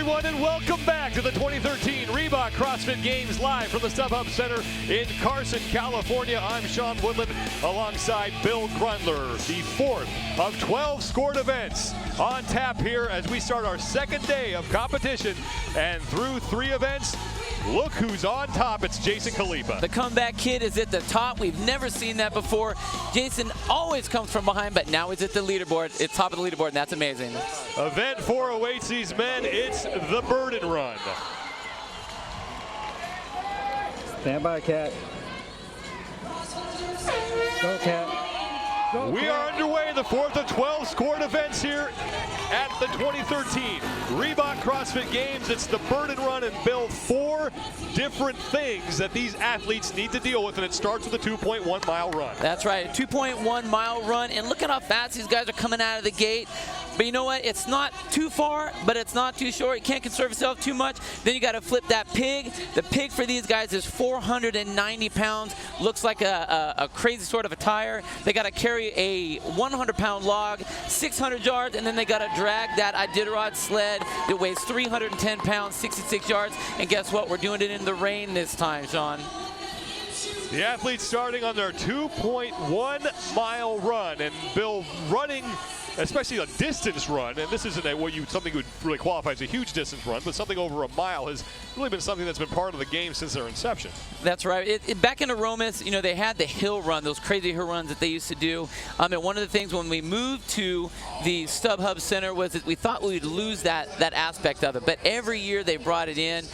everyone, and welcome back to the 2013 Reebok CrossFit Games live from the StubHub Center in Carson, California. I'm Sean Woodland alongside Bill Grundler. The fourth of 12 scored events on tap here as we start our second day of competition. And through 3 events, look who's on top. It's Jason Khalipa. The comeback kid is at the top. We've never seen that before. Jason always comes from behind, but now he's at the leaderboard. It's top of the leaderboard, and that's amazing. Event 4 awaits these men. It's the Burden Run. Stand by, Cat. Go, Cat. Go, We Cat. are underway, the fourth of 12 scored events here at the 2013 Reebok CrossFit Games. It's the Burden Run, and Bill, 4 different things that these athletes need to deal with, and it starts with a 2.1 mile run. That's right, a 2.1 mile run, and look at how fast these guys are coming out of the gate. But you know what? It's not too far, but it's not too short. You can't conserve yourself too much. Then you got to flip that pig. The pig for these guys is 490 pounds. Looks like a crazy sort of a tire. They got to carry a 100-pound log, 600 yards, and then they got to drag that Iditarod sled that weighs 310 pounds, 66 yards. And guess what? We're doing it in the rain this time, Sean. The athletes starting on their 2.1 mile run, and Bill running, especially a distance run, and this isn't something you would really qualify as a huge distance run, but something over a mile has really been something that's been part of the game since their inception. That's right. Back in Aromas, you know, they had the hill run, those crazy hill runs that they used to do. And one of the things when we moved to the StubHub Center was that we thought we would lose that aspect of it, but every year they brought it in.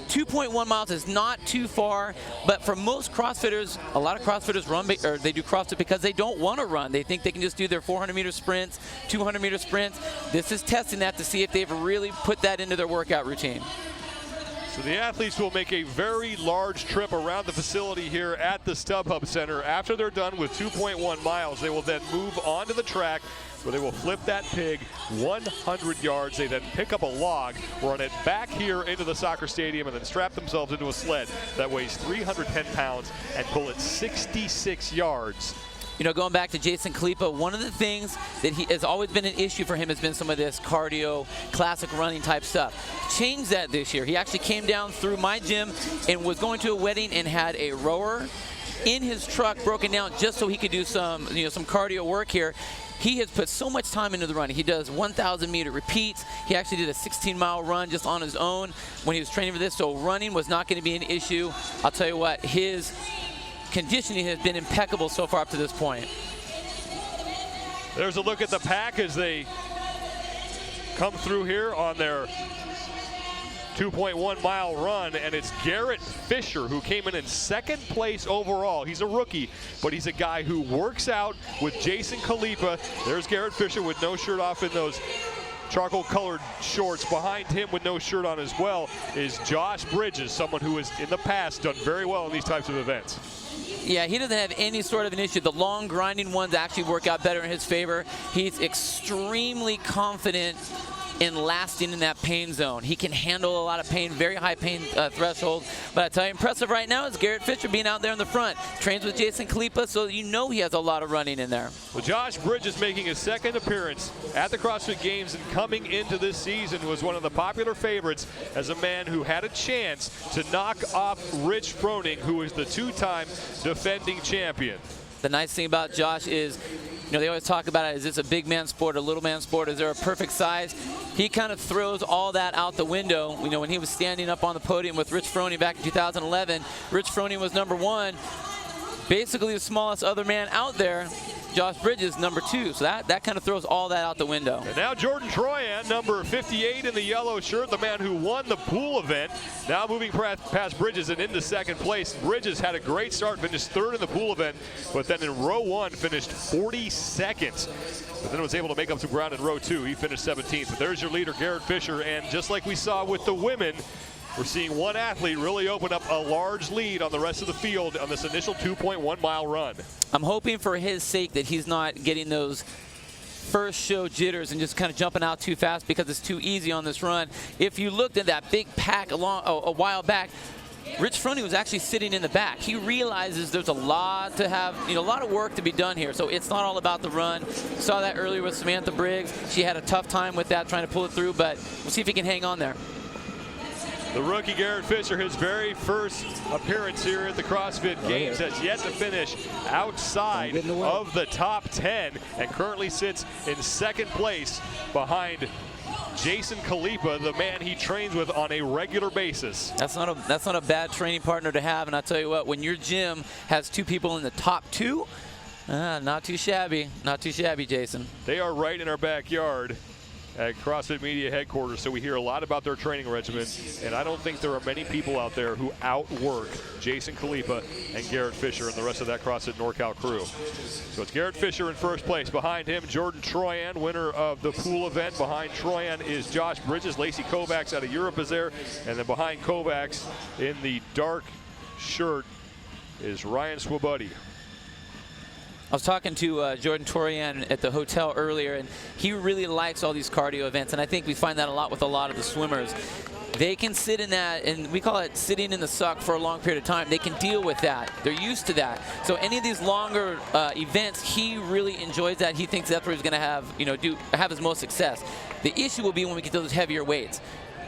2.1 miles is not too far, but for most CrossFitters, a lot of CrossFitters run, or they do CrossFit because they don't want to run. They think they can just do their 400-meter sprints, 200-meter sprints. This is testing that to see if they've really put that into their workout routine. So the athletes will make a very large trip around the facility here at the StubHub Center. After they're done with 2.1 miles, they will then move onto the track where they will flip that pig 100 yards. They then pick up a log, run it back here into the soccer stadium, and then strap themselves into a sled that weighs 310 pounds and pull it 66 yards. You know, going back to Jason Khalipa, one of the things that has always been an issue for him has been some of this cardio, classic running type stuff. Changed that this year. He actually came down through my gym and was going to a wedding and had a rower in his truck broken down just so he could do some cardio work here. He has put so much time into the running. He does 1,000-meter repeats. He actually did a 16-mile run just on his own when he was training for this, so running was not going to be an issue. I'll tell you what, his conditioning has been impeccable so far up to this point. There's a look at the pack as they come through here on their 2.1 mile run, and it's Garrett Fisher who came in second place overall. He's a rookie, but he's a guy who works out with Jason Khalipa. There's Garrett Fisher with no shirt off in those charcoal colored shorts. Behind him with no shirt on as well is Josh Bridges, someone who has in the past done very well in these types of events. Yeah, he doesn't have any sort of an issue. The long grinding ones actually work out better in his favor. He's extremely confident in lasting in that pain zone. He can handle a lot of pain, very high pain threshold. But I tell you, impressive right now is Garrett Fisher being out there in the front. Trains with Jason Khalipa, so you know he has a lot of running in there. Well, Josh Bridges making his second appearance at the CrossFit Games, and coming into this season was one of the popular favorites as a man who had a chance to knock off Rich Froning, who is the 2-time defending champion. The nice thing about Josh is, you know, they always talk about it, is this a big man sport, a little man sport? Is there a perfect size? He kind of throws all that out the window. You know, when he was standing up on the podium with Rich Froning back in 2011, Rich Froning was #1. Basically the smallest other man out there. Josh Bridges, #2. So that kind of throws all that out the window. And now Jordan Troyan, number 58 in the yellow shirt, the man who won the pool event, now moving past Bridges and into second place. Bridges had a great start, finished 3rd in the pool event, but then in row 1 finished 42nd. But then was able to make up some ground in row 2. He finished 17th. But there's your leader, Garrett Fisher. And just like we saw with the women, we're seeing one athlete really open up a large lead on the rest of the field on this initial 2.1 mile run. I'm hoping for his sake that he's not getting those first show jitters and just kind of jumping out too fast because it's too easy on this run. If you looked at that big pack a while back, Rich Froning was actually sitting in the back. He realizes there's a lot to have, a lot of work to be done here. So it's not all about the run. Saw that earlier with Samantha Briggs. She had a tough time with that, trying to pull it through, but we'll see if he can hang on there. The rookie Garrett Fisher, his very first appearance here at the CrossFit Games, has yet to finish outside of the top 10 and currently sits in second place behind Jason Khalipa, the man he trains with on a regular basis. That's not a bad training partner to have, and I'll tell you what, when your gym has 2 people in the top 2, not too shabby, Jason. They are right in our backyard at CrossFit Media headquarters, so we hear a lot about their training regimen, and I don't think there are many people out there who outwork Jason Khalipa and Garrett Fisher and the rest of that CrossFit NorCal crew. So it's Garrett Fisher in first place. Behind him, Jordan Troyan, winner of the pool event. Behind Troyan is Josh Bridges. Lacey Kovacs out of Europe is there, and then behind Kovacs in the dark shirt is Ryan Swabuddy. I was talking to Jordan Torian at the hotel earlier, and he really likes all these cardio events, and I think we find that a lot with a lot of the swimmers. They can sit in that, and we call it sitting in the suck for a long period of time. They can deal with that. They're used to that. So any of these longer events, he really enjoys that. He thinks that's where he's going to have, have his most success. The issue will be when we get to those heavier weights.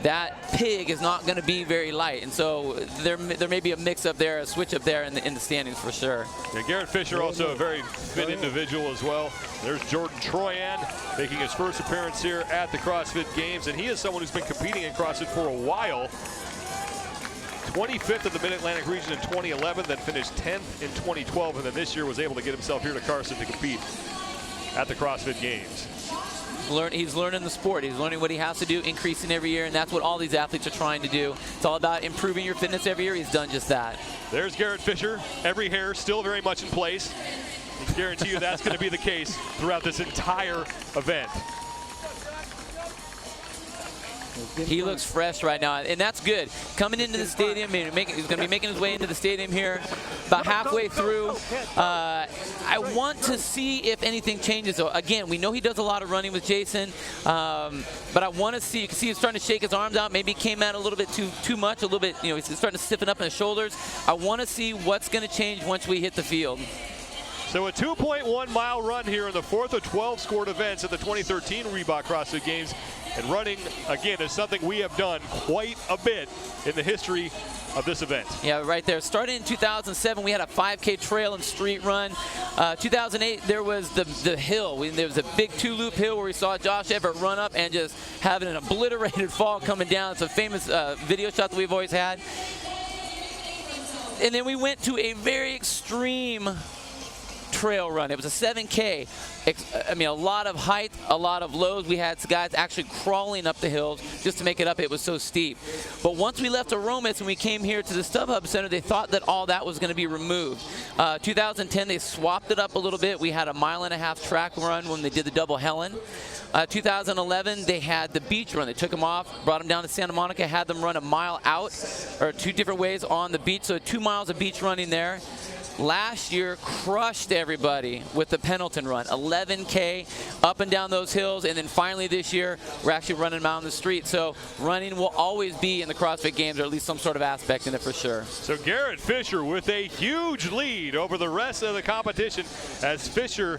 That pig is not going to be very light, and so there may be a mix-up there, a switch-up there in the standings for sure. Yeah, Garrett Fisher also a very fit individual as well. There's Jordan Troyan making his first appearance here at the CrossFit Games, and he is someone who's been competing in CrossFit for a while. 25th in the Mid-Atlantic region in 2011, then finished 10th in 2012, and then this year was able to get himself here to Carson to compete at the CrossFit Games. He's learning the sport. He's learning what he has to do, increasing every year, and that's what all these athletes are trying to do. It's all about improving your fitness every year. He's done just that. There's Garrett Fisher. Every hair still very much in place. I can guarantee you that's going to be the case throughout this entire event. He looks fresh right now, and that's good. Coming into the stadium, he's going to be making his way into the stadium here about halfway through. I want to see if anything changes. So again, we know he does a lot of running with Jason, but I want to see. You can see he's starting to shake his arms out. Maybe he came out a little bit too much, a little bit. He's starting to stiffen up in his shoulders. I want to see what's going to change once we hit the field. So a 2.1-mile run here in the 4th of 12 scored events at the 2013 Reebok CrossFit Games. And running, again, is something we have done quite a bit in the history of this event. Yeah, right there. Starting in 2007, we had a 5K trail and street run. 2008, there was the hill. There was a big 2-loop hill where we saw Josh Everett run up and just having an obliterated fall coming down. It's a famous video shot that we've always had. And then we went to a very extreme trail run. It was a 7K. I mean, a lot of height, a lot of lows. We had guys actually crawling up the hills just to make it up. It was so steep. But once we left Aromas and we came here to the StubHub Center, they thought that all that was going to be removed. 2010, they swapped it up a little bit. We had a 1.5 mile track run when they did the Double Helen. 2011, they had the beach run. They took them off, brought them down to Santa Monica, had them run a mile out, or 2 different ways on the beach. So 2 miles of beach running there. Last year, crushed everybody with the Pendleton run, 11K up and down those hills, and then finally this year, we're actually running them out on the street. So running will always be in the CrossFit Games, or at least some sort of aspect in it for sure. So Garrett Fisher with a huge lead over the rest of the competition, as Fisher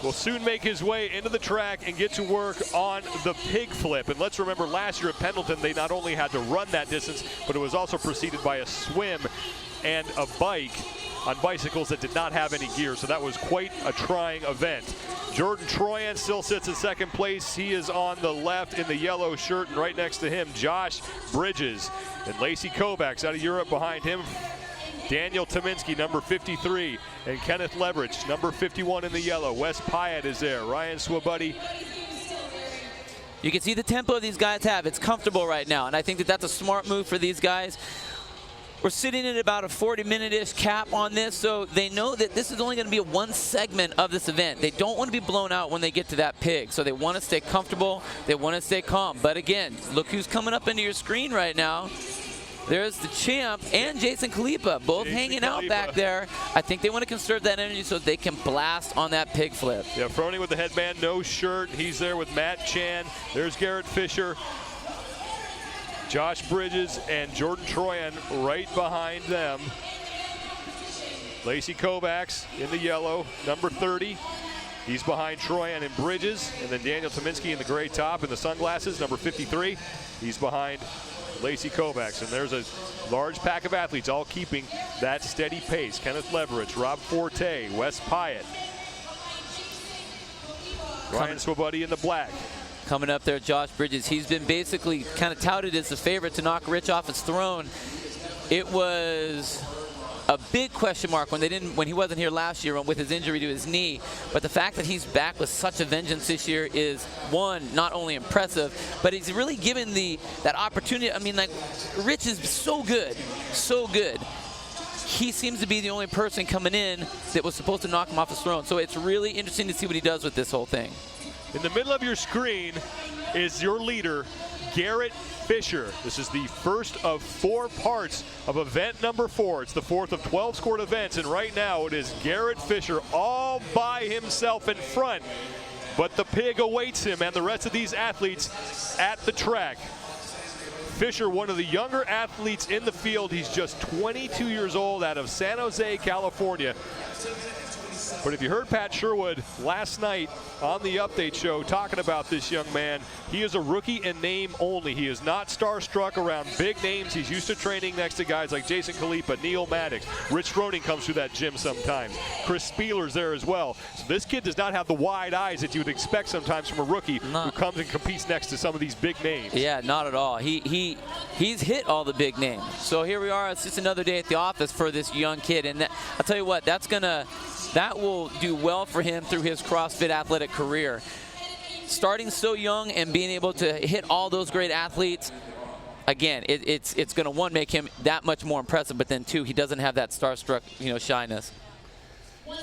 will soon make his way into the track and get to work on the pig flip. And let's remember, last year at Pendleton, they not only had to run that distance, but it was also preceded by a swim and a bike on bicycles that did not have any gear, so that was quite a trying event. Jordan Troyan still sits in second place. He is on the left in the yellow shirt, and right next to him, Josh Bridges. And Lacey Kovacs out of Europe behind him. Daniel Tominski, number 53, and Kenneth Leverage, number 51 in the yellow. Wes Pyatt is there. Ryan Swabuddy. You can see the tempo these guys have. It's comfortable right now, and I think that that's a smart move for these guys. We're sitting at about a 40-minute-ish cap on this, so they know that this is only going to be one segment of this event. They don't want to be blown out when they get to that pig, so they want to stay comfortable. They want to stay calm. But again, look who's coming up into your screen right now. There's the champ and Jason Khalipa, both hanging out back there. I think they want to conserve that energy so they can blast on that pig flip. Yeah, Froning with the headband, no shirt. He's there with Matt Chan. There's Garrett Fisher. Josh Bridges and Jordan Troyan right behind them. Lacey Kovacs in the yellow, number 30. He's behind Troyan and Bridges. And then Daniel Tominski in the gray top and the sunglasses, number 53. He's behind Lacey Kovacs. And there's a large pack of athletes all keeping that steady pace. Kenneth Leverich, Rob Forte, Wes Pyatt, Ryan Swabuddy in the black. Coming up there, Josh Bridges. He's been basically kind of touted as the favorite to knock Rich off his throne. It was a big question mark when he wasn't here last year with his injury to his knee. But the fact that he's back with such a vengeance this year is, one, not only impressive, but he's really given that opportunity. I mean, like, Rich is so good, so good. He seems to be the only person coming in that was supposed to knock him off his throne. So it's really interesting to see what he does with this whole thing. In the middle of your screen is your leader, Garrett Fisher. This is the first of 4 parts of event number 4. It's the 4th of 12 scored events, and right now it is Garrett Fisher all by himself in front. But the pig awaits him and the rest of these athletes at the track. Fisher, one of the younger athletes in the field. He's just 22 years old, out of San Jose, California. But if you heard Pat Sherwood last night on the update show talking about this young man, he is a rookie in name only. He is not starstruck around big names. He's used to training next to guys like Jason Khalipa, Neil Maddox. Rich Froning comes through that gym sometimes. Chris Spieler's there as well. So this kid does not have the wide eyes that you would expect sometimes from a rookie who comes and competes next to some of these big names. Yeah, not at all. He's hit all the big names. So here we are. It's just another day at the office for this young kid. And I'll tell you what, that will do well for him through his CrossFit athletic career. Starting so young and being able to hit all those great athletes, again, it's going to, one, make him that much more impressive, but then, two, he doesn't have that starstruck, shyness.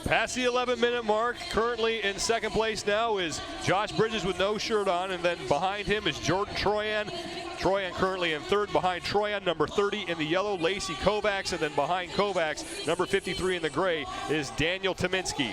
Past the 11-minute mark, currently in second place now is Josh Bridges with no shirt on, and then behind him is Jordan Troyan. Troyan currently in third. Behind Troyan, number 30 in the yellow, Lacey Kovacs, and then behind Kovacs, number 53 in the gray, is Daniel Tominski.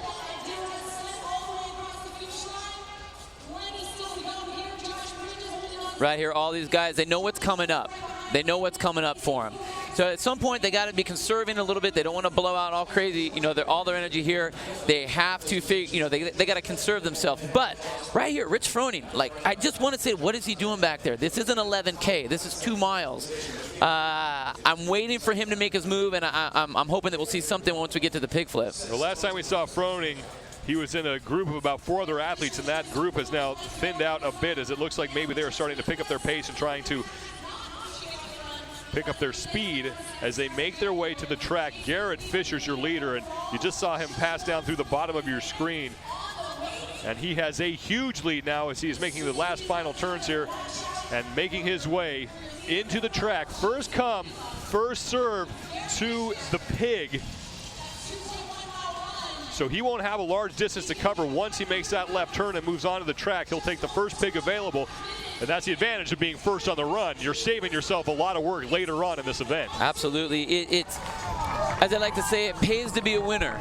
Right here, all these guys, they know what's coming up. They know what's coming up for them. So at some point, they got to be conserving a little bit. They don't want to blow out all crazy, all their energy here. They have to figure, they got to conserve themselves. But right here, Rich Froning, I just want to say, what is he doing back there? This isn't 11K. This is 2 miles. I'm waiting for him to make his move, and I'm hoping that we'll see something once we get to the pig flip. The last time we saw Froning, he was in a group of about 4 other athletes, and that group has now thinned out a bit, as it looks like maybe they're starting to pick up their pace and trying to pick up their speed as they make their way to the track. Garrett Fisher's your leader, and you just saw him pass down through the bottom of your screen. And he has a huge lead now as he is making the last final turns here and making his way into the track. First come, first serve to the pig. So he won't have a large distance to cover once he makes that left turn and moves on to the track. He'll take the first pig available, and that's the advantage of being first on the run. You're saving yourself a lot of work later on in this event. Absolutely. It's, as I like to say, it pays to be a winner.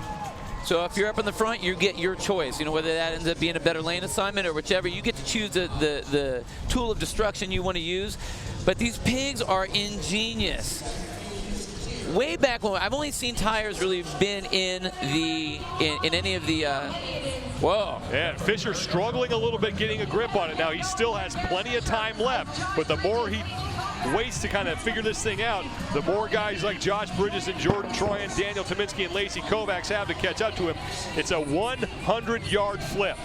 So if you're up in the front, you get your choice. Whether that ends up being a better lane assignment or whichever, you get to choose the tool of destruction you want to use. But these pigs are ingenious. Way back when, I've only seen tires really been in any of the, whoa. Yeah, Fisher struggling a little bit getting a grip on it. Now he still has plenty of time left, but the more he waits to kind of figure this thing out, the more guys like Josh Bridges and Jordan Troyan, Daniel Tominski, and Lacey Kovacs have to catch up to him. It's a 100-yard flip.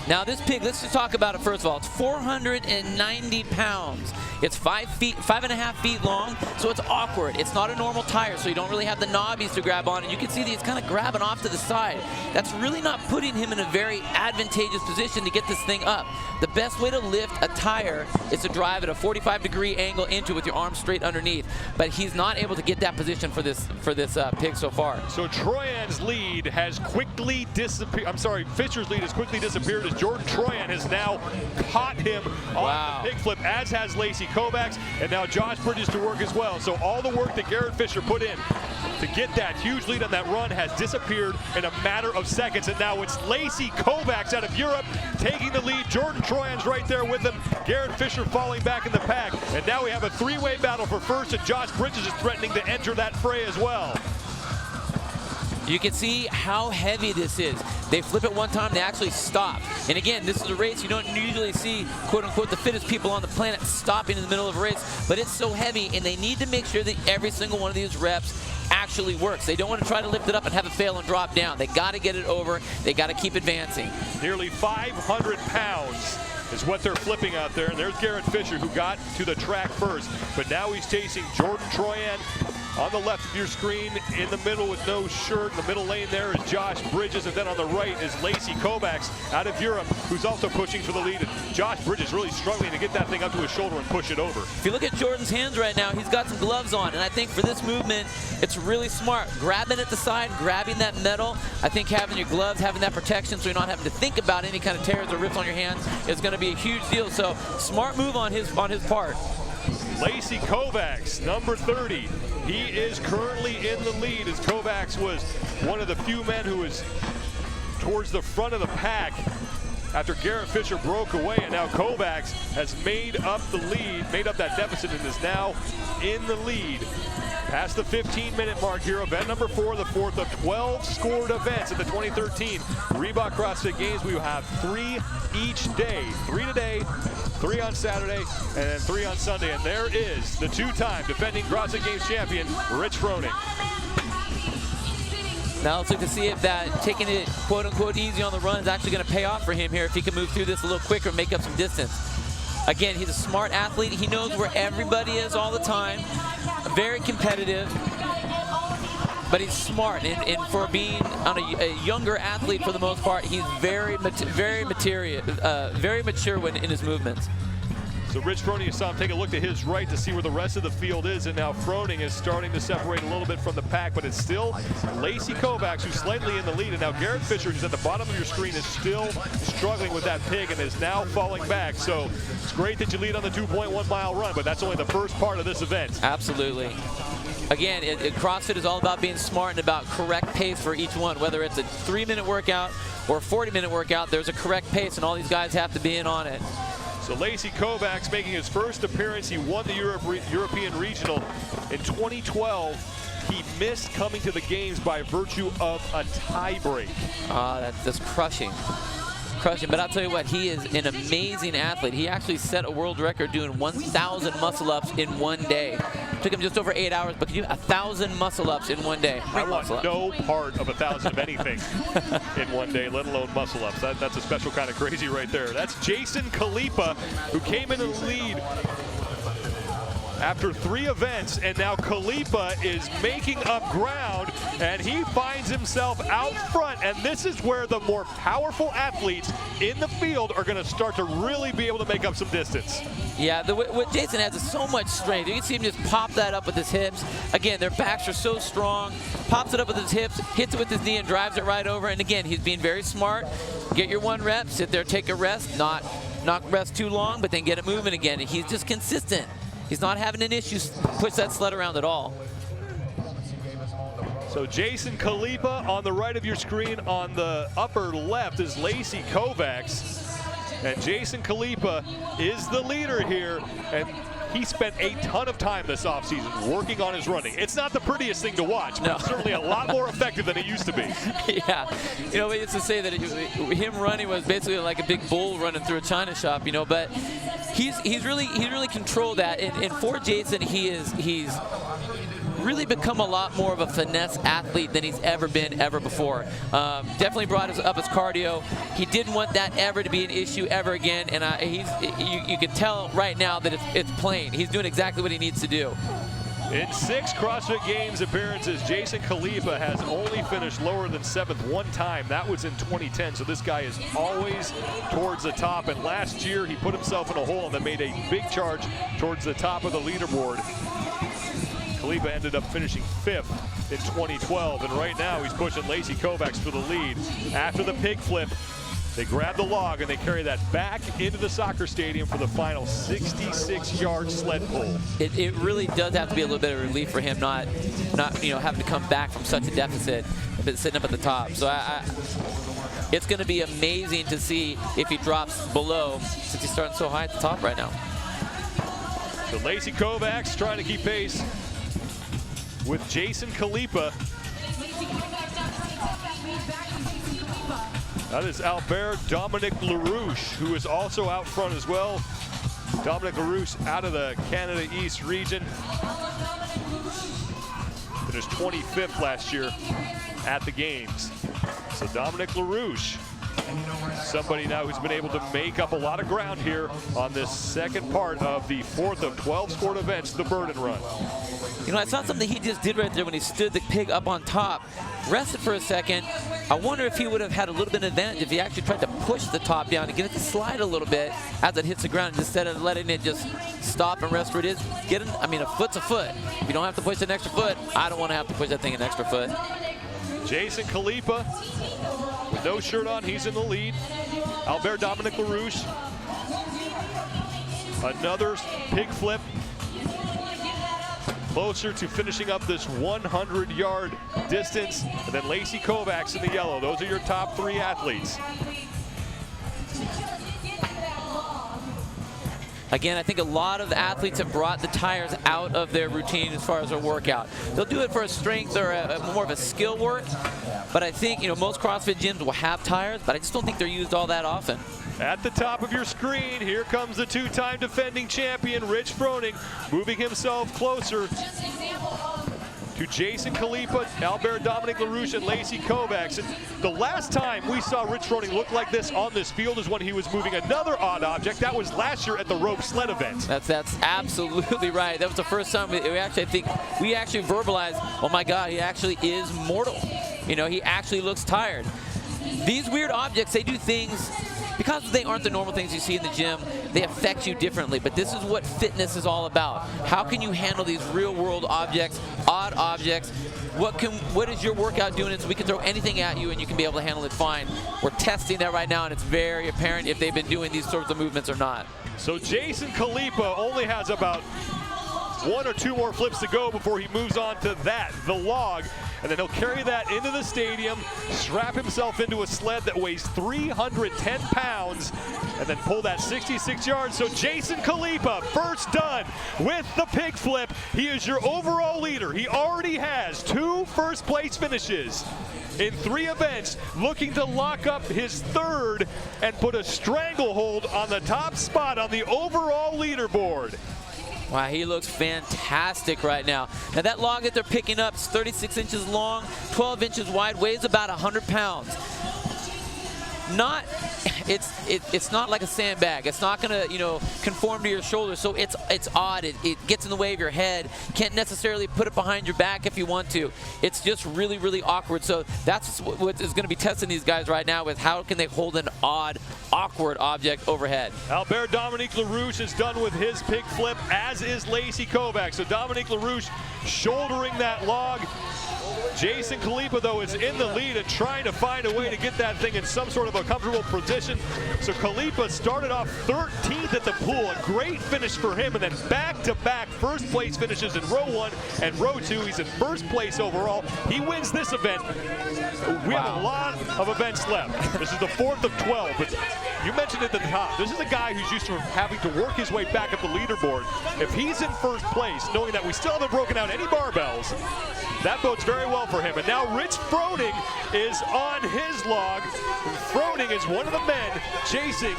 Now this pig, let's just talk about it first of all. It's 490 pounds. It's 5.5 feet long, so it's awkward. It's not a normal tire, so you don't really have the knobbies to grab on. And you can see that he's kind of grabbing off to the side. That's really not putting him in a very advantageous position to get this thing up. The best way to lift a tire is to drive at a 45-degree angle into it with your arms straight underneath. But he's not able to get that position for this pig so far. So Troyan's lead has quickly disappeared. I'm sorry, Fisher's lead has quickly disappeared as Jordan Troyan has now caught him on the pig flip, as has Lacey Kovacs, and now Josh Bridges to work as well. So all the work that Garrett Fisher put in to get that huge lead on that run has disappeared in a matter of seconds. And now it's Lacey Kovacs out of Europe taking the lead. Jordan Troyan's right there with him. Garrett Fisher falling back in the pack. And now we have a three-way battle for first, and Josh Bridges is threatening to enter that fray as well. You can see how heavy this is. They flip it one time, they actually stop. And again, this is a race you don't usually see, quote unquote, the fittest people on the planet stopping in the middle of a race, but it's so heavy, and they need to make sure that every single one of these reps actually works. They don't want to try to lift it up and have it fail and drop down. They got to get it over. They got to keep advancing. Nearly 500 pounds is what they're flipping out there. And there's Garrett Fisher, who got to the track first, but now he's chasing Jordan Troyan. On the left of your screen, in the middle with no shirt, in the middle lane there is Josh Bridges, and then on the right is Lacey Kovacs out of Europe, who's also pushing for the lead. And Josh Bridges really struggling to get that thing up to his shoulder and push it over. If you look at Jordan's hands right now, he's got some gloves on, and I think for this movement, it's really smart. Grabbing at the side, grabbing that metal. I think having your gloves, having that protection so you're not having to think about any kind of tears or rips on your hands is going to be a huge deal. So smart move on his part. Lacey Kovacs, number 30. He is currently in the lead, as Kovacs was one of the few men who was towards the front of the pack after Garrett Fisher broke away, and now Kovacs has made up the lead, made up that deficit, and is now in the lead. Past the 15-minute mark here, event number 4, the fourth of 12 scored events at the 2013 Reebok CrossFit Games. We will have 3 each day, 3 today, 3 on Saturday, and then 3 on Sunday. And there is the two-time defending CrossFit Games champion, Rich Froning. Now let's look to see if that taking it quote-unquote easy on the run is actually going to pay off for him here, if he can move through this a little quicker and make up some distance. Again, he's a smart athlete. He knows where everybody is all the time. Very competitive, but he's smart. And for being on a younger athlete, for the most part, he's very mature in his movements. So Rich Froning, you saw him take a look to his right to see where the rest of the field is, and now Froning is starting to separate a little bit from the pack, but it's still Lacey Kovacs who's slightly in the lead, and now Garrett Fisher, who's at the bottom of your screen, is still struggling with that pig and is now falling back. So it's great that you lead on the 2.1 mile run, but that's only the first part of this event. Absolutely. Again, CrossFit is all about being smart and about correct pace for each one. Whether it's a 3-minute workout or a 40-minute workout, there's a correct pace, and all these guys have to be in on it. So Lacey Kovacs making his first appearance. He won the European Regional in 2012. He missed coming to the games by virtue of a tie break. That's crushing. But I'll tell you what, he is an amazing athlete. He actually set a world record doing 1,000 muscle-ups in one day. Took him just over 8 hours, but can you 1,000 muscle-ups in one day? I want no part of 1,000 of anything in one day, let alone muscle-ups. That's a special kind of crazy right there. That's Jason Kalipa, who came in the lead after 3 events, and now Kalipa is making up ground, and he finds himself out front, and this is where the more powerful athletes in the field are going to start to really be able to make up some distance. Yeah, what Jason has is so much strength. You can see him just pop that up with his hips. Again, their backs are so strong. Pops it up with his hips, hits it with his knee, and drives it right over. And again, he's being very smart. Get your 1 rep, sit there, take a rest, not rest too long, but then get it moving again. And he's just consistent. He's not having an issue push that sled around at all. So Jason Kalipa on the right of your screen. On the upper left is Lacey Kovacs. And Jason Kalipa is the leader here. And he spent a ton of time this offseason working on his running. It's not the prettiest thing to watch, but it's certainly a lot more effective than it used to be. Yeah, you know, we used to say that him running was basically like a big bull running through a china shop, you know, but he's really controlled that. And for Jason, he's really become a lot more of a finesse athlete than he's ever been before. Definitely brought up his cardio. He didn't want that ever to be an issue ever again, and you can tell right now that it's plain. He's doing exactly what he needs to do. In 6 CrossFit Games appearances, Jason Kalipa has only finished lower than 7th 1 time. That was in 2010, so this guy is always towards the top. And last year, he put himself in a hole and then made a big charge towards the top of the leaderboard. Kalipa ended up finishing 5th in 2012, and right now he's pushing Lacey Kovacs for the lead. After the pig flip, They grab the log and they carry that back into the soccer stadium for the final 66-yard sled pull. It really does have to be a little bit of relief for him, not having to come back from such a deficit, but sitting up at the top. So it's going to be amazing to see if he drops below, since he's starting so high at the top right now. So Lacey Kovacs trying to keep pace with Jason Khalipa. That is Albert Dominic LaRouche, who is also out front as well. Dominic LaRouche out of the Canada East region. Finished 25th last year at the games. So Dominic LaRouche, somebody now who's been able to make up a lot of ground here on this second part of the 4th of 12 sport events, the Burden Run. You know, it's not something he just did right there when he stood the pig up on top, rested for a second. I wonder if he would have had a little bit of advantage if he actually tried to push the top down and get it to slide a little bit as it hits the ground, instead of letting it just stop and rest where it is. A foot's a foot. If you don't have to push an extra foot, I don't want to have to push that thing an extra foot. Jason Khalipa with no shirt on, he's in the lead. Albert Dominic LaRouche, another pig flip, closer to finishing up this 100-yard distance. And then Lacey Kovacs in the yellow. Those are your top 3 athletes. Again, I think a lot of athletes have brought the tires out of their routine as far as their workout. They'll do it for a strength or more of a skill work, but I think most CrossFit gyms will have tires, but I just don't think they're used all that often. At the top of your screen, here comes the 2-time defending champion, Rich Froning, moving himself closer to Jason Khalipa, Albert Dominic LaRouche, and Lacey Kovacs. And the last time we saw Rich Froning look like this on this field is when he was moving another odd object. That was last year at the rope sled event. That's absolutely right. That was the first time we actually verbalized, oh my God, he actually is mortal. He actually looks tired. These weird objects, they do things, because they aren't the normal things you see in the gym, they affect you differently. But this is what fitness is all about. How can you handle these real world objects, odd objects? What is your workout doing? So we can throw anything at you and you can be able to handle it fine. We're testing that right now, and it's very apparent if they've been doing these sorts of movements or not. So Jason Khalipa only has about 1 or 2 more flips to go before he moves on to the log. And then he'll carry that into the stadium, strap himself into a sled that weighs 310 pounds, and then pull that 66 yards. So Jason Khalipa, first done with the pig flip. He is your overall leader. He already has 2 first-place finishes in 3 events, looking to lock up his 3rd and put a stranglehold on the top spot on the overall leaderboard. Wow, he looks fantastic right now. Now that log that they're picking up is 36 inches long, 12 inches wide, weighs about 100 pounds. It's not like a sandbag. It's not gonna conform to your shoulders. So it's odd. It gets in the way of your head. Can't necessarily put it behind your back if you want to. It's just really, really awkward. So that's what is going to be testing these guys right now, with how can they hold an odd, awkward object overhead. Albert Dominic LaRouche is done with his pig flip, as is Lacey Kovacs. So Dominic LaRouche shouldering that log. Jason Khalipa, though, is in the lead and trying to find a way to get that thing in some sort of a comfortable position. So Khalipa started off 13th at the pool. A great finish for him, and then back-to-back first-place finishes in row 1 and row 2. He's in first place overall. He wins this event. We have a lot of events left. This is the 4th of 12, but you mentioned it at the top. This is a guy who's used to having to work his way back up the leaderboard. If he's in first place, knowing that we still haven't broken out any barbells, that bodes very well for him. And now Rich Froning is on his log. Froning is one of the men chasing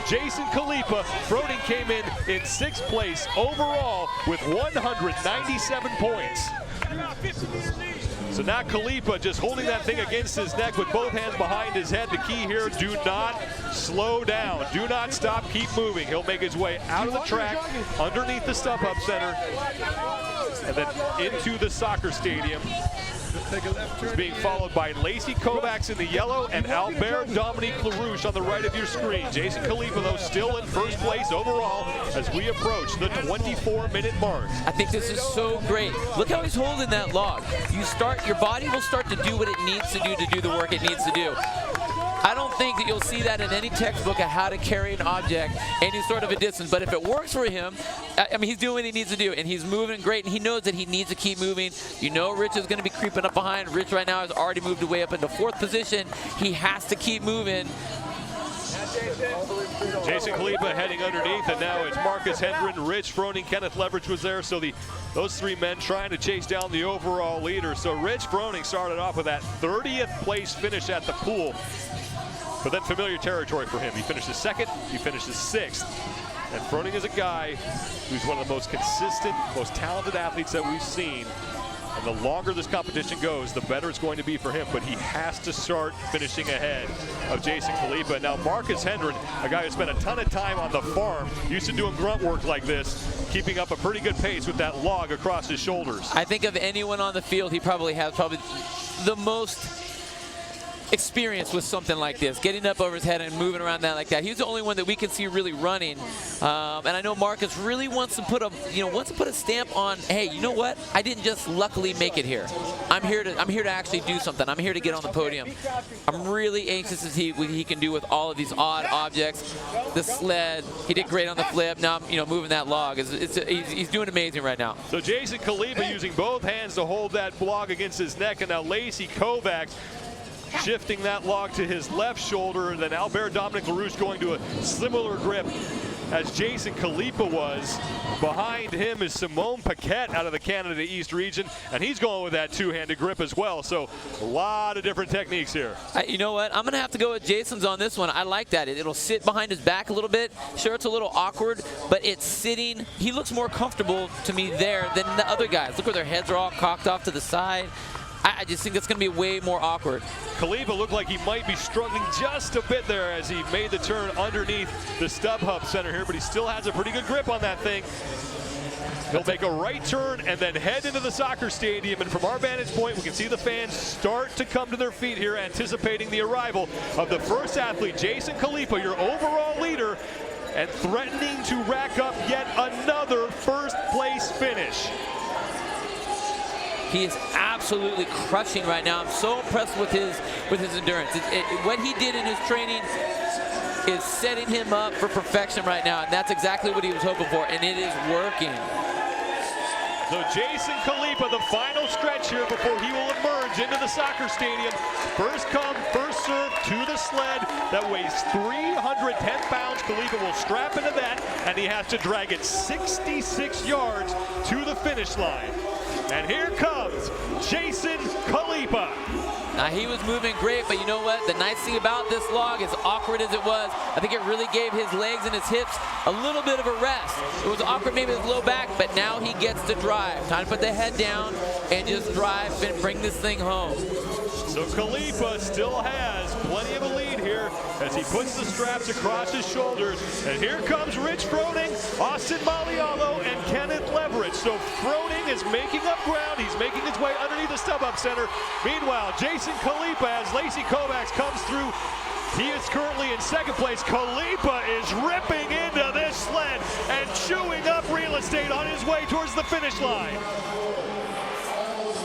Jason Khalipa. Froning came in 6th place overall with 197 points. So now Khalipa just holding that thing against his neck with both hands behind his head. The key here, do not slow down. Do not stop, keep moving. He'll make his way out of the track, underneath the stump-up center, and then into the soccer stadium. He's being followed by Lacey Kovacs in the yellow and Albert Dominic LaRouche on the right of your screen. Jason Khalipa, though, still in first place overall as we approach the 24-minute mark. I think this is so great. Look how he's holding that log. Your body will start to do what it needs to do the work it needs to do. I don't think that you'll see that in any textbook of how to carry an object any sort of a distance. But if it works for him, I mean, he's doing what he needs to do, and he's moving great, and he knows that he needs to keep moving. You know Rich is going to be creeping up behind. Rich right now has already moved way up into 4th position. He has to keep moving. Jason Khalipa heading underneath, and now it's Marcus Hendren, Rich Froning, Kenneth Leverage was there. So those 3 men trying to chase down the overall leader. So Rich Froning started off with that 30th place finish at the pool, but then familiar territory for him. He finishes 2nd, he finishes 6th. And Froning is a guy who's one of the most consistent, most talented athletes that we've seen. And the longer this competition goes, the better it's going to be for him. But he has to start finishing ahead of Jason Khalipa. Now, Marcus Hendren, a guy who spent a ton of time on the farm, used to doing grunt work like this, keeping up a pretty good pace with that log across his shoulders. I think of anyone on the field, he probably has the most experience with something like this, getting up over his head and moving around that like that. He's the only one that we can see really running, and I know Marcus really wants to put a stamp on. Hey, you know what? I didn't just luckily make it here. I'm here to actually do something. I'm here to get on the podium. I'm really anxious to see what he can do with all of these odd objects. The sled, he did great on the flip. Now, moving that log he's doing amazing right now. So Jason Khalipa using both hands to hold that log against his neck, and now Lacey Kovacs shifting that log to his left shoulder, and then Albert Dominic LaRouche going to a similar grip as Jason Khalipa was. Behind him is Simone Paquette out of the Canada East region, and he's going with that 2-handed grip as well. So a lot of different techniques here. You know what? I'm going to have to go with Jason's on this one. I like that. It'll sit behind his back a little bit. Sure, it's a little awkward, but it's sitting. He looks more comfortable to me there than the other guys. Look where their heads are all cocked off to the side. I just think it's going to be way more awkward. Khalipa looked like he might be struggling just a bit there as he made the turn underneath the StubHub center here, but he still has a pretty good grip on that thing. He'll make a right turn and then head into the soccer stadium, and from our vantage point, we can see the fans start to come to their feet here, anticipating the arrival of the first athlete, Jason Khalipa, your overall leader, and threatening to rack up yet another first-place finish. He is absolutely crushing right now. I'm so impressed with his endurance. What he did in his training is setting him up for perfection right now, and that's exactly what he was hoping for, and it is working. So Jason Khalipa, the final stretch here before he will emerge into the soccer stadium. First come, first serve to the sled that weighs 310 pounds. Khalipa will strap into that, and he has to drag it 66 yards to the finish line. And here comes Jason Khalipa. Now, he was moving great, but you know what? The nice thing about this log, as awkward as it was, I think it really gave his legs and his hips a little bit of a rest. It was awkward maybe his low back, but now he gets to drive. Time to put the head down and just drive and bring this thing home. So Khalipa still has plenty of a lead here as he puts the straps across his shoulders. And here comes Rich Froning, Austin Malialo, and Kenneth Leverage. So Froning is making up ground. He's making his way underneath the StubHub center. Meanwhile, Jason Khalipa, as Lacey Kovacs comes through, he is currently in 2nd place. Khalipa is ripping into this sled and chewing up real estate on his way towards the finish line.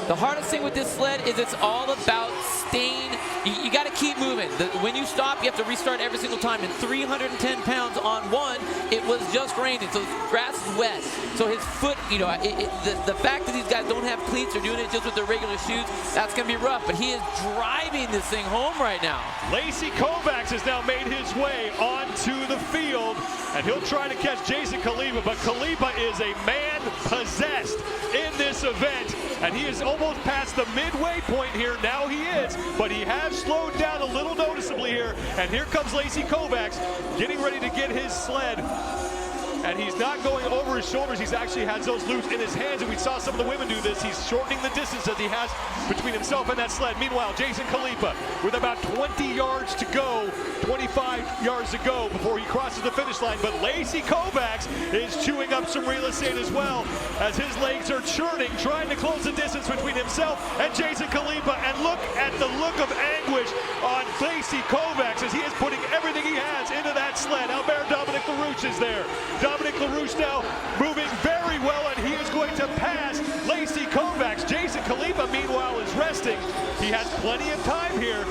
The hardest thing with this sled is it's all about staying. You got to keep moving. When you stop, you have to restart every single time. And 310 pounds on one, it was just raining, so the grass is wet. So his foot, the fact that these guys don't have cleats or doing it just with their regular shoes, that's going to be rough. But he is driving this thing home right now. Lacey Kovacs has now made his way onto the field, and he'll try to catch Jason Khalipa, but Khalipa is a man possessed in this event, and he is almost past the midway point here. Now he is, but he has slowed down a little noticeably here, and here comes Lacey Kovacs getting ready to get his sled. And he's not going over his shoulders. He's actually has those loops in his hands, and we saw some of the women do this. He's shortening the distance that he has between himself and that sled. Meanwhile, Jason Khalipa with about 20 yards to go, 25 yards to go before he crosses the finish line. But Lacey Kovacs is chewing up some real estate as well, as his legs are churning, trying to close the distance between himself and Jason Khalipa. And look at the look of anguish on Lacey Kovacs as he is putting everything he has into that sled. Albert Dominic LaRouche is there. Dominic LaRouche now moving very well, and he is going to pass Lacey Kovacs. Jason Khalipa, meanwhile, is resting. He has plenty of time here.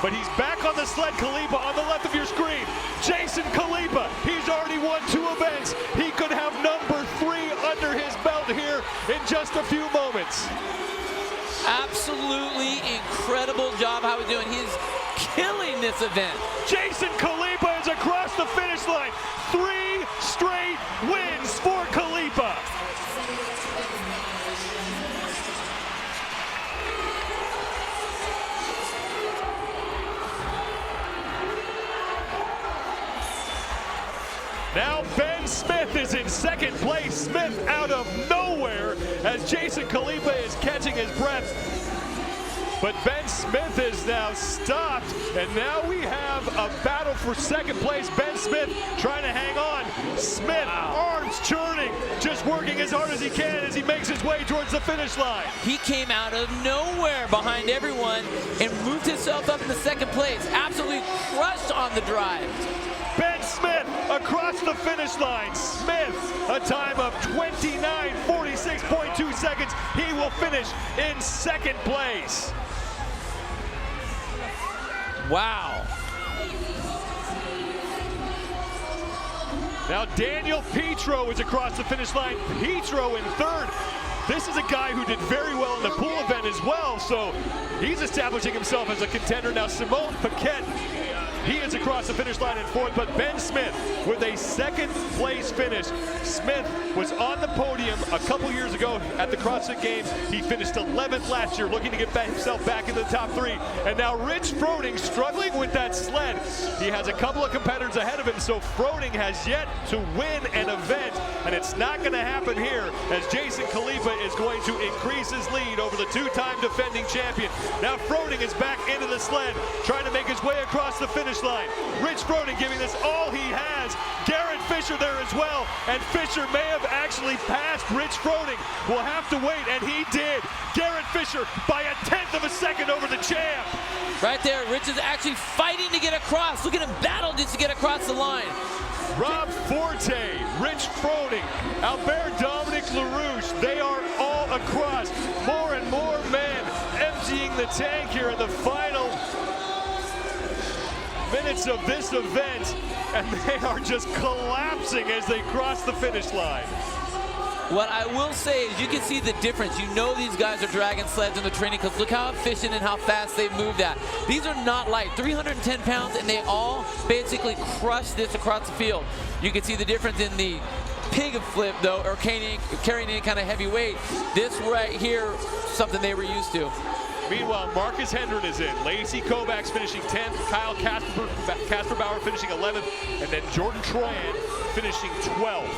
but he's back on the sled. Khalipa on the left of your screen. Jason Khalipa, he's already won 2 events. He could have number 3 under his belt here in just a few moments. Absolutely incredible job how he's doing. He's killing this event. Jason Khalipa is across the finish line. 3 straight wins for Khalipa. Now Ben Smith is in second place. Smith out of nowhere as Jason Khalipa is catching his breath. But Ben Smith is now stopped, and now we have a battle for second place. Ben Smith trying to hang on. Smith, arms churning, just working as hard as he can as he makes his way towards the finish line. He came out of nowhere behind everyone and moved himself up into second place. Absolutely crushed on the drive. Ben Smith across the finish line. Smith, a time of 29:46.2 seconds. He will finish in second place. Wow. Now Daniel Petro is across the finish line. Petro in third. This is a guy who did very well in the pool event as well, so he's establishing himself as a contender. Now Simone Paquette, he is across the finish line in fourth, but Ben Smith with a second place finish. Smith was on the podium a couple years ago at the CrossFit Games. He finished 11th last year, looking to get himself back into the top 3. And now Rich Froning struggling with that sled. He has a couple of competitors ahead of him, so Froning has yet to win an event, and it's not going to happen here as Jason Khalipa is going to increase his lead over the 2-time defending champion. Now Froning is back into the sled, trying to make his way across the finish line. Rich Froning giving this all he has. Garrett Fisher there as well, and Fisher may have actually passed Rich Froning. We'll have to wait, and he did. Garrett Fisher by a 1/10 of a second over the champ. Right there, Rich is actually fighting to get across. Look at him battle just to get across the line. Rob Forte, Rich Froning, Albert Dominic LaRouche, they are all across. More and more men emptying the tank here in the final minutes of this event, and they are just collapsing as they cross the finish line. What I will say is you can see the difference. You know these guys are dragging sleds in the training because look how efficient and how fast they've moved that. These are not light, 310 pounds, and they all basically crush this across the field. You can see the difference in the pig flip though, or carrying any kind of heavy weight. This right here, something they were used to. Meanwhile, Marcus Hendren is in. Lacey Kovacs finishing 10th. Kyle Kasperbauer finishing 11th. And then Jordan Troyan finishing 12th.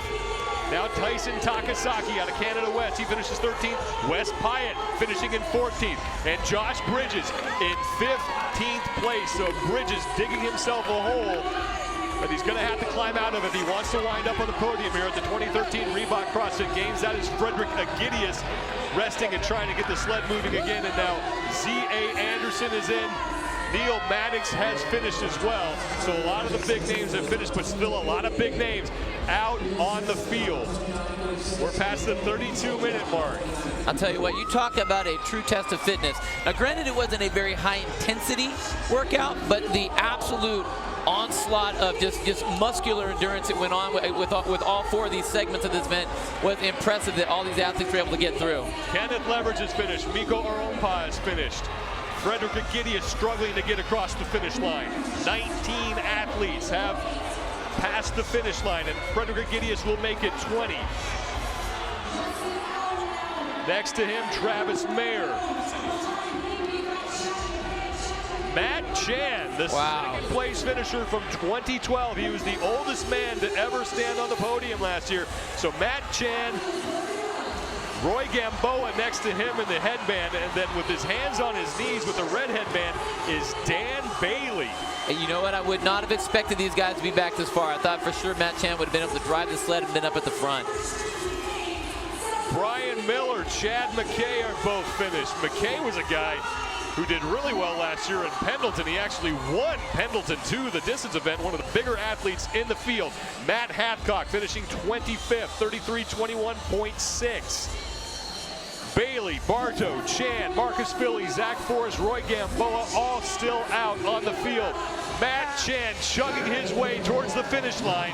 Now Tyson Takasaki out of Canada West. He finishes 13th. Wes Pyatt finishing in 14th. And Josh Bridges in 15th place. So Bridges digging himself a hole that he's going to have to climb out of if he wants to wind up on the podium here at the 2013 Reebok CrossFit Games. That is Frederick Agidius resting and trying to get the sled moving again. And now Z.A. Anderson is in. Neil Maddox has finished as well. So a lot of the big names have finished, but still a lot of big names out on the field. We're past the 32-minute mark. I'll tell you what, you talk about a true test of fitness. Now granted, it wasn't a very high intensity workout, but the absolute onslaught of just muscular endurance that went on with all 4 of these segments of this event was impressive that all these athletes were able to get through. Kenneth Leverage is finished. Miko Arompa is finished. Frederick Agidius struggling to get across the finish line. 19 athletes have passed the finish line, and Frederick Agidius will make it 20. Next to him, Travis Mayer. Matt Chan, the second place finisher from 2012. He was the oldest man to ever stand on the podium last year. So Matt Chan, Roy Gamboa next to him in the headband, and then with his hands on his knees with the red headband is Dan Bailey. And you know what? I would not have expected these guys to be back this far. I thought for sure Matt Chan would have been able to drive the sled and been up at the front. Brian Miller, Chad McKay are both finished. McKay was a guy who did really well last year in Pendleton. He actually won Pendleton 2, the distance event, one of the bigger athletes in the field. Matt Hathcock finishing 25th, 33:21.6. Bailey, Bartow, Chan, Marcus Philly, Zach Forrest, Roy Gamboa, all still out on the field. Matt Chan chugging his way towards the finish line.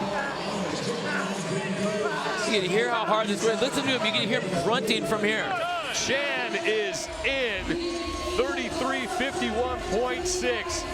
You can hear how hard this is. Listen to him. You can hear him grunting from here. Chan is in 33:51.6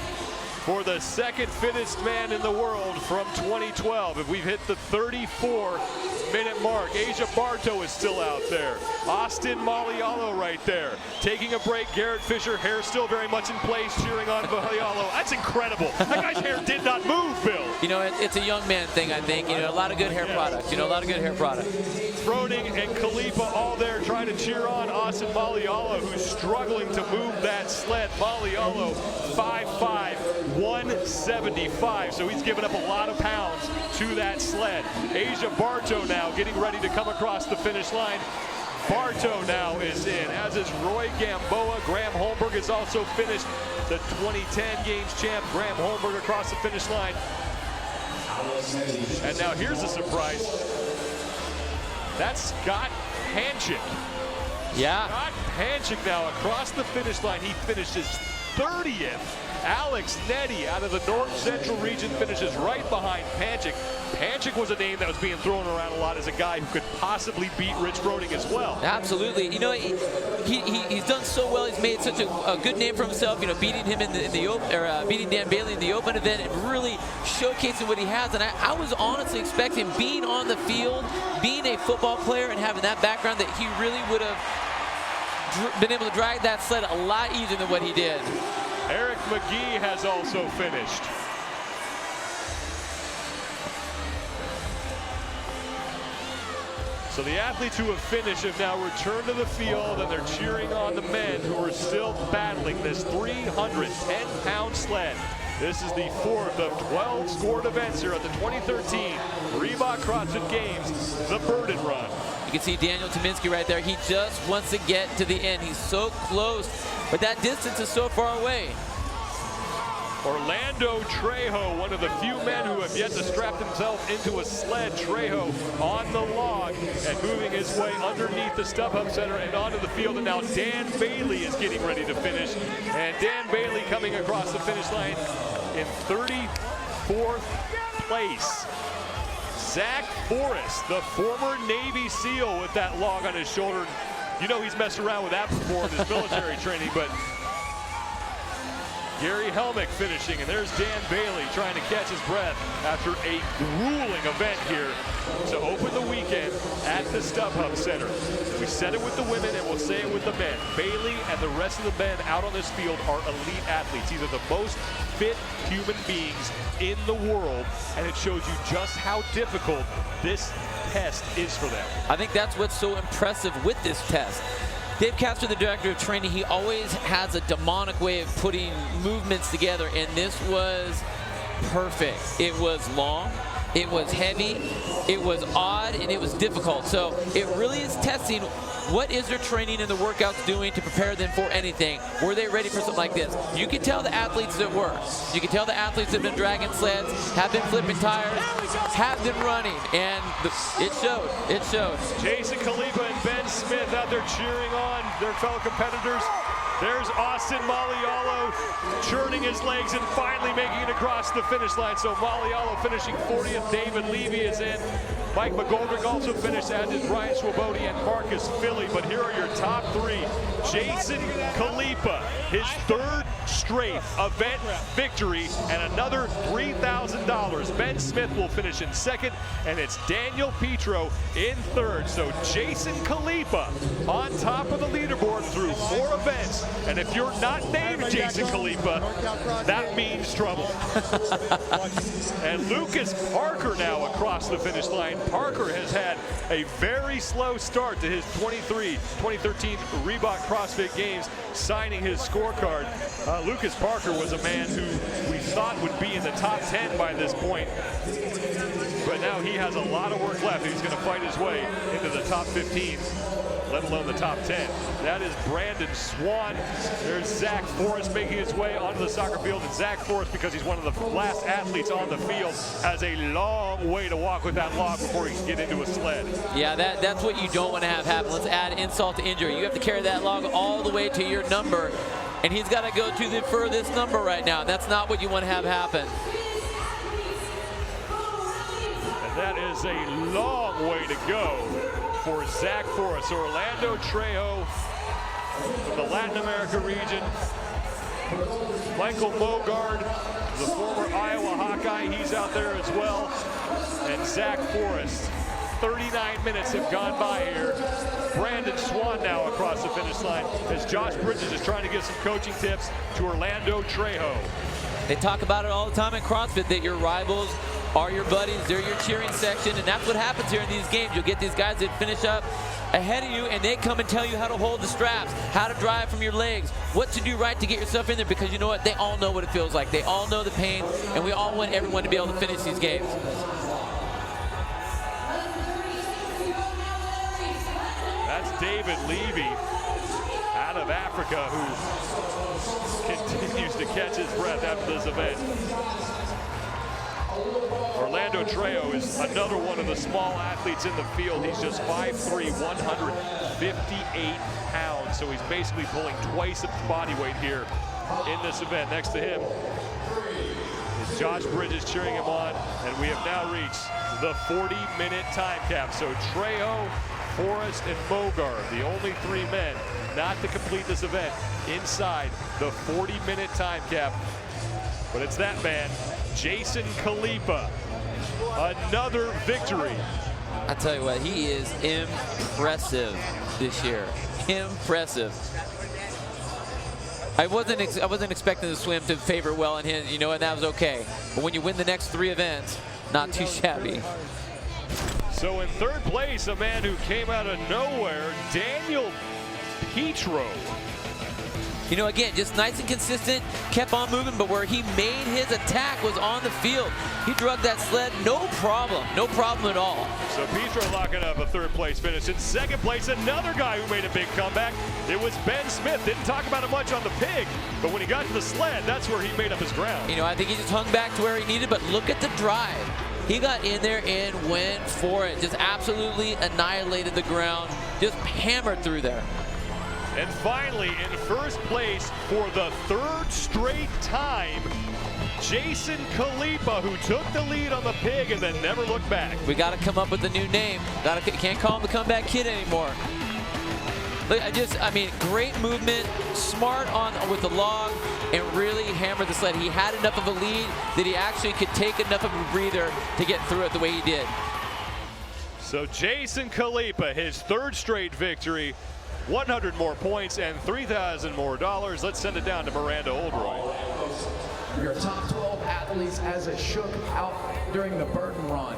for the second fittest man in the world from 2012. If we've hit the 34-minute mark, Asia Bartow is still out there. Austin Malialo right there. Taking a break, Garrett Fisher, hair still very much in place, cheering on Malialo. That's incredible. That guy's hair did not move, Bill. You know, it's a young man thing, I think. You know, a lot of good hair products. You know, a lot of good hair products. Froning and Khalifa all there trying to cheer on Austin Malialo, who's struggling to move that sled. Malialo, 5'5", 175, so he's given up a lot of pounds to that sled. Asia Bartow now getting ready to come across the finish line. Bartow now is in, as is Roy Gamboa. Graham Holmberg is also finished, the 2010 Games champ. Graham Holmberg across the finish line. And now here's a surprise. That's Scott Panchik. Yeah. Scott Panchik now across the finish line. He finishes 30th. Alex Nettie out of the North Central region finishes right behind Panchik. Panchik was a name that was being thrown around a lot as a guy who could possibly beat Rich Froning as well. Absolutely. You know, he's done so well. He's made such a good name for himself. You know, beating him in the open, or beating Dan Bailey in the open event, and really showcasing what he has. And I was honestly expecting, being on the field, being a football player, and having that background, that he really would have been able to drag that sled a lot easier than what he did. Eric McGee has also finished. So the athletes who have finished have now returned to the field, and they're cheering on the men who are still battling this 310-pound sled. This is the fourth of 12 scored events here at the 2013 Reebok CrossFit Games, the Burden Run. You can see Daniel Tominski right there. He just wants to get to the end. He's so close, but that distance is so far away. Orlando Trejo, one of the few men who have yet to strap himself into a sled. Trejo on the log and moving his way underneath the StubHub Center and onto the field. And now Dan Bailey is getting ready to finish. And Dan Bailey coming across the finish line in 34th place. Zach Forrest, the former Navy SEAL, with that log on his shoulder. You know he's messed around with that before in his military training, but Gary Helmick finishing, and there's Dan Bailey trying to catch his breath after a grueling event here to open the weekend at the StubHub Center. We said it with the women, and we'll say it with the men. Bailey and the rest of the men out on this field are elite athletes. These are the most fit human beings in the world, and it shows you just how difficult this test is for them. I think that's what's so impressive with this test. Dave Castor, the director of training, he always has a demonic way of putting movements together, and this was perfect. It was long, it was heavy, it was odd, and it was difficult. So it really is testing what is their training and the workouts doing to prepare them for anything. Were they ready for something like this? You can tell the athletes that were. You can tell the athletes that have been dragging sleds, have been flipping tires, have been running, and it showed. It showed. Jason Khalifa and Ben Smith out there cheering on their fellow competitors. There's Austin Malialo churning his legs and finally making it across the finish line. So Malialo finishing 40th. David Levy is in. Mike McGoldrick also finished, as did Brian Swabode and Marcus Philly. But here are your top three. Jason Khalifa, his third straight event victory and another $3,000. Ben Smith will finish in second, and it's Daniel Petro in third. So Jason Khalifa on top of the leaderboard through 4 events. And if you're not named Jason Khalifa, that means trouble. And Lucas Parker now across the finish line. Parker has had a very slow start to his 2013 Reebok CrossFit Games, signing his scorecard. Lucas Parker was a man who we thought would be in the top 10 by this point. But now he has a lot of work left. He's going to fight his way into the top 15. let alone the top 10. That is Brandon Swan. There's Zach Forrest making his way onto the soccer field. And Zach Forrest, because he's one of the last athletes on the field, has a long way to walk with that log before he can get into a sled. Yeah, that's what you don't want to have happen. Let's add insult to injury. You have to carry that log all the way to your number, and he's got to go to the furthest number right now. That's not what you want to have happen. And that is a long way to go for Zach Forrest. Orlando Trejo from the Latin America region. Michael Mogard, the former Iowa Hawkeye, he's out there as well. And Zach Forrest, 39 minutes have gone by here. Brandon Swan now across the finish line as Josh Bridges is trying to give some coaching tips to Orlando Trejo. They talk about it all the time in CrossFit, that your rivals are your buddies, they're your cheering section, and that's what happens here in these games. You'll get these guys that finish up ahead of you, and they come and tell you how to hold the straps, how to drive from your legs, what to do right to get yourself in there, because you know what? They all know what it feels like. They all know the pain, and we all want everyone to be able to finish these games. That's David Levy out of Africa, who continues to catch his breath after this event. Orlando Trejo is another one of the small athletes in the field. He's just 5'3", 158 pounds, so he's basically pulling twice its body weight here in this event. Next to him is Josh Bridges cheering him on, and we have now reached the 40-minute time cap. So Trejo, Forrest, and Mogard, the only three men not to complete this event inside the 40-minute time cap. But it's that man, Jason Khalipa. Another victory. I tell you what, he is impressive this year. Impressive. I wasn't expecting the swim to favor well in him, you know, and that was okay. But when you win the next three events, not too shabby. So in third place, a man who came out of nowhere, Daniel Petro. You know, again, just nice and consistent, kept on moving, but where he made his attack was on the field. He drug that sled, no problem at all. So Petro locking up a third place finish. In second place, another guy who made a big comeback. It was Ben Smith. Didn't talk about it much on the pig, but when he got to the sled, that's where he made up his ground. You know, I think he just hung back to where he needed, but look at the drive. He got in there and went for it. Just absolutely annihilated the ground, just hammered through there. And finally, in first place for the third straight time, Jason Khalipa, who took the lead on the pig and then never looked back. We got to come up with a new name. Can't call him the comeback kid anymore. But I mean, great movement, smart with the log, and really hammered the sled. He had enough of a lead that he actually could take enough of a breather to get through it the way he did. So Jason Khalipa, his third straight victory, 100 more points and $3,000 more. Let's send it down to Miranda Oldroyd. Your top 12 athletes as it shook out during the burden run.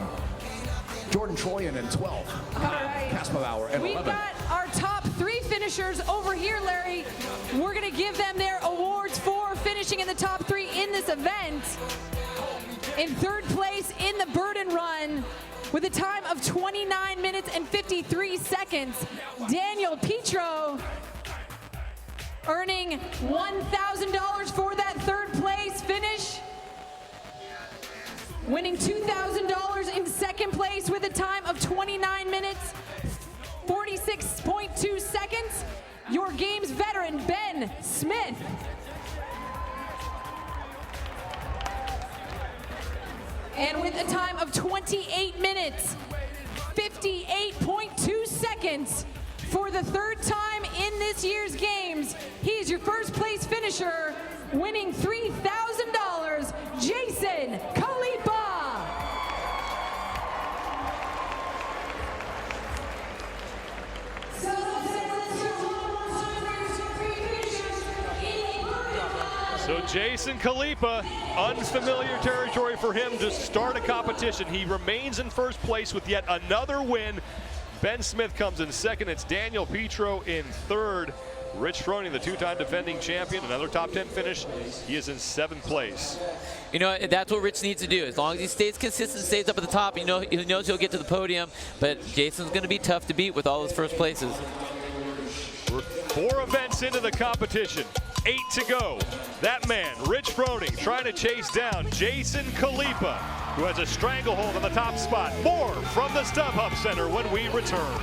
Jordan Troyan in 12. All right. Kasperbauer in 11. We've got our top three finishers over here, Larry. We're going to give them their awards for finishing in the top three in this event. In third place in the burden run, with a time of 29 minutes and 53 seconds, Daniel Petro, earning $1,000 for that third place finish. Winning $2,000 in second place with a time of 29 minutes, 46.2 seconds, your game's veteran, Ben Smith. And with a time of 28 minutes, 58.2 seconds, for the third time in this year's games, he's your first place finisher, winning $3,000, Jason Khalipa. So Jason Khalipa, unfamiliar territory for him to start a competition. He remains in first place with yet another win. Ben Smith comes in second. It's Daniel Petro in third. Rich Froning, the two-time defending champion, another top 10 finish. He is in seventh place. You know, that's what Rich needs to do. As long as he stays consistent, stays up at the top, he knows he'll get to the podium. But Jason's going to be tough to beat with all his first places. 4 events into the competition, 8 to go. That man, Rich Froning, trying to chase down Jason Khalipa, who has a stranglehold on the top spot. More from the StubHub Center when we return.